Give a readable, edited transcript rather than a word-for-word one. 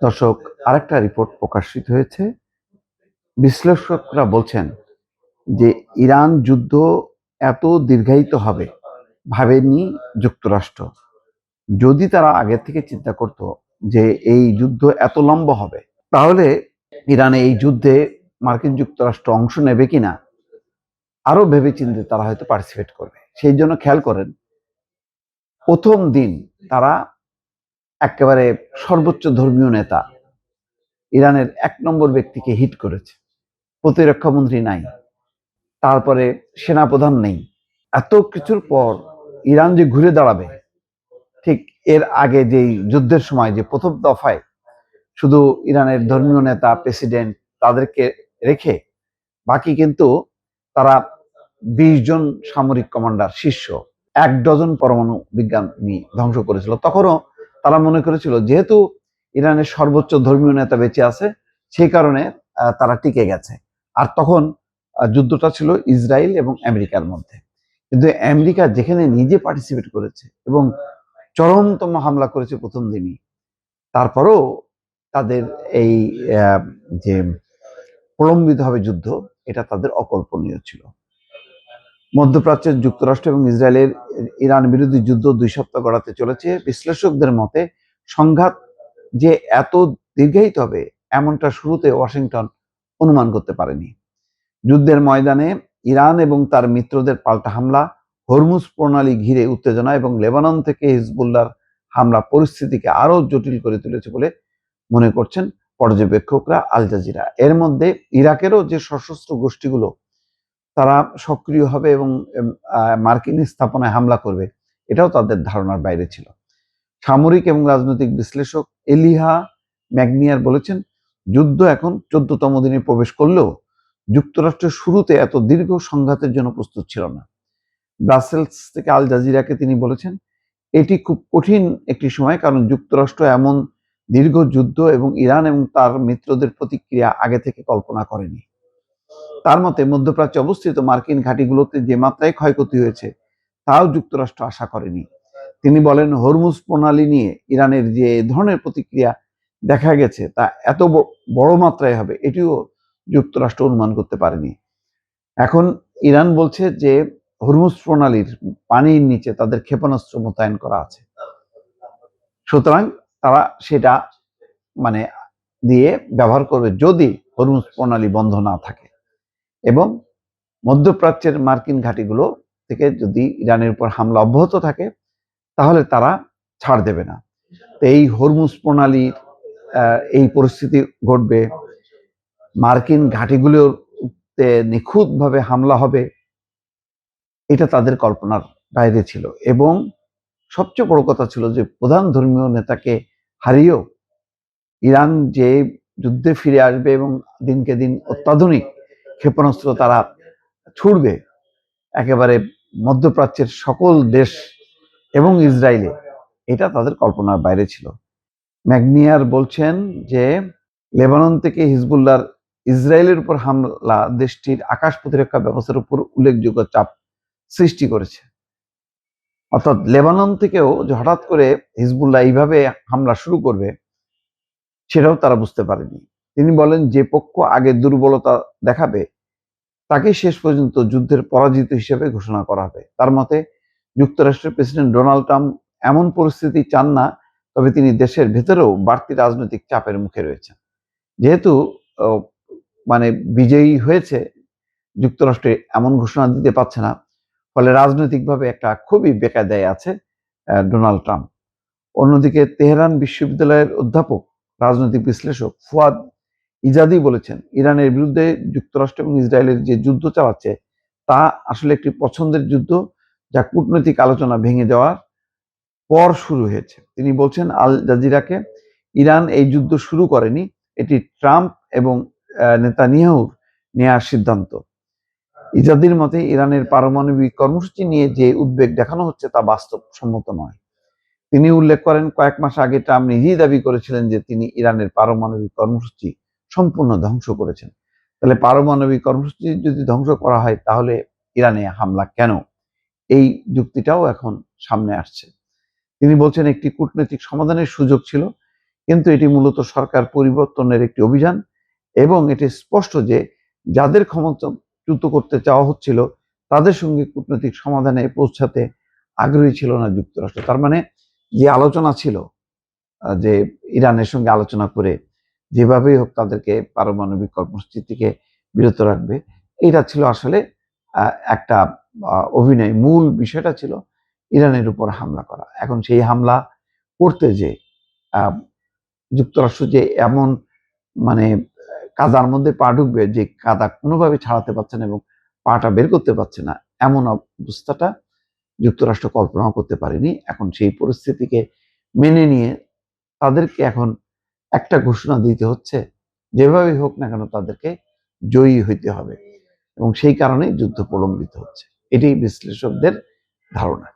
দর্শক, আরেকটা রিপোর্ট প্রকাশিত হয়েছে। বিশ্লেষকরা বলছেন যে ইরান যুদ্ধ এত দীর্ঘায়িত হবে ভাবেনি যুক্তরাষ্ট্র। যদি তারা আগে থেকে চিন্তা করত যে এই যুদ্ধ এত লম্বা হবে, তাহলে ইরানে এই যুদ্ধে মার্কিন যুক্তরাষ্ট্র অংশ নেবে কিনা আরো ভেবেচিন্তে তারা হয়তো পার্টিসিপেট করবে। সেই জন্য খেয়াল করেন, প্রথম দিন তারা একেবারে সর্বোচ্চ ধর্মীয় নেতা ইরানের 1 নম্বর ব্যক্তিকে হিট করেছে। প্রতিরক্ষা মন্ত্রী নাই, তারপরে সেনাপ্রধান নেই। এত কিছুর পর ইরান যে ঘুরে দাঁড়াবে, ঠিক এর আগে যেই যুদ্ধের সময় যে প্রথম দফায় শুধু ইরানের ধর্মীয় নেতা, প্রেসিডেন্ট তাদেরকে রেখে বাকি কিন্তু তারা 20 জন সামরিক কমান্ডার শীর্ষ 1 ডজন পরমাণু বিজ্ঞানী ধ্বংস করেছিল। তখনও তারা মনে করেছিল যেহেতু ইরানের সর্বোচ্চ ধর্মীয় নেতা বেঁচে আছে, সেই কারণে তারা টিকে গেছে। আর তখন যুদ্ধটা ছিল ইসরায়েল এবং আমেরিকার মধ্যে। কিন্তু আমেরিকা যেখানে নিজে পার্টিসিপেট করেছে এবং চরমতম হামলা করেছে প্রথম দিনই, তারপরেও তাদের এই যে প্রলম্বিত হবে যুদ্ধ, এটা তাদের অকল্পনীয় ছিল। মধ্যপ্রাচ্যের যুক্তরাষ্ট্র এবং ইসরায়েলের ইরান বিরোধী যুদ্ধ 2 সপ্তাহ গড়াতে চলেছে। বিশ্লেষকদের মতে সংঘাত যে এত দীর্ঘায়িত হবে এমনটা শুরুতে ওয়াশিংটন অনুমান করতে পারেনি। যুদ্ধের ময়দানে ইরান এবং তার মিত্রদের পাল্টা হামলা, হরমুজ প্রণালী ঘিরে উত্তেজনা এবং লেবানন থেকে হিজবুল্লাহর হামলা পরিস্থিতিকে আরো জটিল করে তুলেছে বলে মনে করছেন পর্যবেক্ষকরা। আল জাজিরা এর মধ্যে ইরাকেরও যে সশস্ত্র গোষ্ঠীগুলো তারা সক্রিয় হবে এবং মার্কিন স্থাপনায় হামলা করবে, এটাও তাদের ধারণার বাইরে ছিল। সামরিক এবং রাজনৈতিক বিশ্লেষক এলিহা ম্যাগনিয়ার বলেছেন, যুদ্ধ এখন 14তম দিনে প্রবেশ করলেও যুক্তরাষ্ট্র শুরুতে এত দীর্ঘ সংঘাতের জন্য প্রস্তুত ছিল না। ব্রাসেলস থেকে আল জাজিরাকে তিনি বলেছেন, এটি খুব কঠিন একটি সময়, কারণ যুক্তরাষ্ট্র এমন দীর্ঘ যুদ্ধ এবং ইরান এবং তার মিত্রদের প্রতিক্রিয়া আগে থেকে কল্পনা করেনি। তার মতে মধ্যপ্রাচ্যে অবস্থিত মার্কিন ঘাঁটিগুলোতে যে মাত্রায় ক্ষয়ক্ষতি হয়েছে তাও যুক্তরাষ্ট্র আশা করেনি। তিনি বলেন, হরমুজ প্রণালী নিয়ে ইরানের যে ধরনের প্রতিক্রিয়া দেখা গেছে তা এত বড় মাত্রায় হবে এটিও যুক্তরাষ্ট্র অনুমান করতে পারেনি। এখন ইরান বলছে যে হরমুজ প্রণালীর পানির নিচে তাদের ক্ষেপণাস্ত্র মোতায়েন করা আছে, সুতরাং তারা সেটা মানে দিয়ে ব্যবহার করবে যদি হরমুজ প্রণালী বন্ধ না থাকে। এবং মধ্যপ্রাচ্যের মার্কিন ঘাঁটিগুলো থেকে যদি ইরানের উপর হামলা অব্যাহত থাকে তাহলে তারা ছাড় দেবে না। এই হরমুজ প্রণালীর এই পরিস্থিতি ঘটবে, মার্কিন ঘাঁটিগুলোতে নিখুঁতভাবে হামলা হবে, এটা তাদের কল্পনার বাইরে ছিল। এবং সবচেয়ে বড় কথা ছিল যে প্রধান ধর্মীয় নেতাকে হারিয়েও ইরান যে যুদ্ধে ফিরে আসবে এবং দিনকে দিন অত্যাধুনিক ক্ষেপণাস্ত্র তারা ছুড়বে একেবারে মধ্যপ্রাচ্যের সকল দেশ এবং ইসরায়েলে, এটা তাদের কল্পনার বাইরে ছিল। ম্যাগনিয়ার বলছেন যে লেবানন থেকে হিজবুল্লাহর ইসরায়েলের উপর হামলা দেশটির আকাশ প্রতিরক্ষা ব্যবস্থার উপর উল্লেখযোগ্য চাপ সৃষ্টি করেছে। অর্থাৎ লেবানন থেকেও যে হঠাৎ করে হিজবুল্লাহ এইভাবে হামলা শুরু করবে সেটাও তারা বুঝতে পারেনি। তিনি বলেন, যে পক্ষ আগে দুর্বলতা দেখাবে তাকে শেষ পর্যন্ত যুদ্ধের পরাজিত হিসেবে ঘোষণা করা হবে। তার মতে যুক্তরাষ্ট্রের প্রেসিডেন্ট ডোনাল্ড ট্রাম্প এমন পরিস্থিতি চান না, তবে তিনি দেশের ভেতরেও বাড়তি রাজনৈতিক চাপের মুখে রয়েছেন। যেহেতু মানে বিজয়ী হয়েছে, যুক্তরাষ্ট্রে এমন ঘোষণা দিতে পারছে না, ফলে রাজনৈতিকভাবে একটা খুবই বেকায়দায় আছে ডোনাল্ড ট্রাম্প। অন্যদিকে তেহরান বিশ্ববিদ্যালয়ের অধ্যাপক রাজনৈতিক বিশ্লেষক ফুয়াদ ইজাদি বলেছেন, ইরানের বিরুদ্ধে যুক্তরাষ্ট্র এবং ইসরায়েলের যে যুদ্ধ চালাচ্ছে তা আসলে একটি পছন্দের যুদ্ধ, যা কূটনৈতিক আলোচনা ভেঙে যাওয়ার পর শুরু হয়েছে। তিনি বলছেন আল জাজিরাকে, ইরান এই যুদ্ধ শুরু করেনি, এটি ট্রাম্প এবং নেতানিয়াহুর নেওয়ার সিদ্ধান্ত। ইজাদির মতে ইরানের পারমাণবিক কর্মসূচি নিয়ে যে উদ্বেগ দেখানো হচ্ছে তা বাস্তবসম্মত নয়। তিনি উল্লেখ করেন, কয়েক মাস আগে ট্রাম্প নিজেই দাবি করেছিলেন যে তিনি ইরানের পারমাণবিক কর্মসূচি সম্পূর্ণ ধ্বংস করেছেন। তাহলে পারমাণবিক কর্মসূচি যদি ধ্বংস করা হয় তাহলে ইরানে হামলা কেন? এই যুক্তিটাও এখন সামনে আসছে। তিনি বলছেন, একটি কূটনৈতিক সমাধানের সুযোগ ছিল, কিন্তু এটি মূলত সরকার পরিবর্তনের একটি অভিযান এবং এটি স্পষ্ট যে যাদের ক্ষমতাচ্যুত করতে চাওয়া হচ্ছিল তাদের সঙ্গে কূটনৈতিক সমাধানে পৌঁছাতে আগ্রহী ছিল না যুক্তরাষ্ট্র। তার মানে যে আলোচনা ছিল যে ইরানের সঙ্গে আলোচনা করে যেভাবেই হোক তাদেরকে পারমাণবিক কর্মসূচি থেকে বিরত রাখবে, এটা ছিল আসলে একটা অভিনয়। মূল বিষয়টা ছিল ইরানের উপর হামলা করা। এখন সেই হামলা করতে যে যুক্তরাষ্ট্র যে এমন মানে কাদার মধ্যে পা ঢুকবে যে কাদা কোনোভাবে ছাড়াতে পারছে না এবং পাটা বের করতে পারছে না, এমন অবস্থাটা যুক্তরাষ্ট্র কল্পনাও করতে পারেনি। এখন সেই পরিস্থিতিকে মেনে নিয়ে তাদেরকে এখন একটা ঘোষণা দিতে হচ্ছে, যেভাবেই হোক না কেন তাদেরকে জয়ী হইতে হবে এবং সেই কারণেই যুদ্ধ প্রলম্বিত হচ্ছে। এটাই বিশ্লেষকদের ধারণা।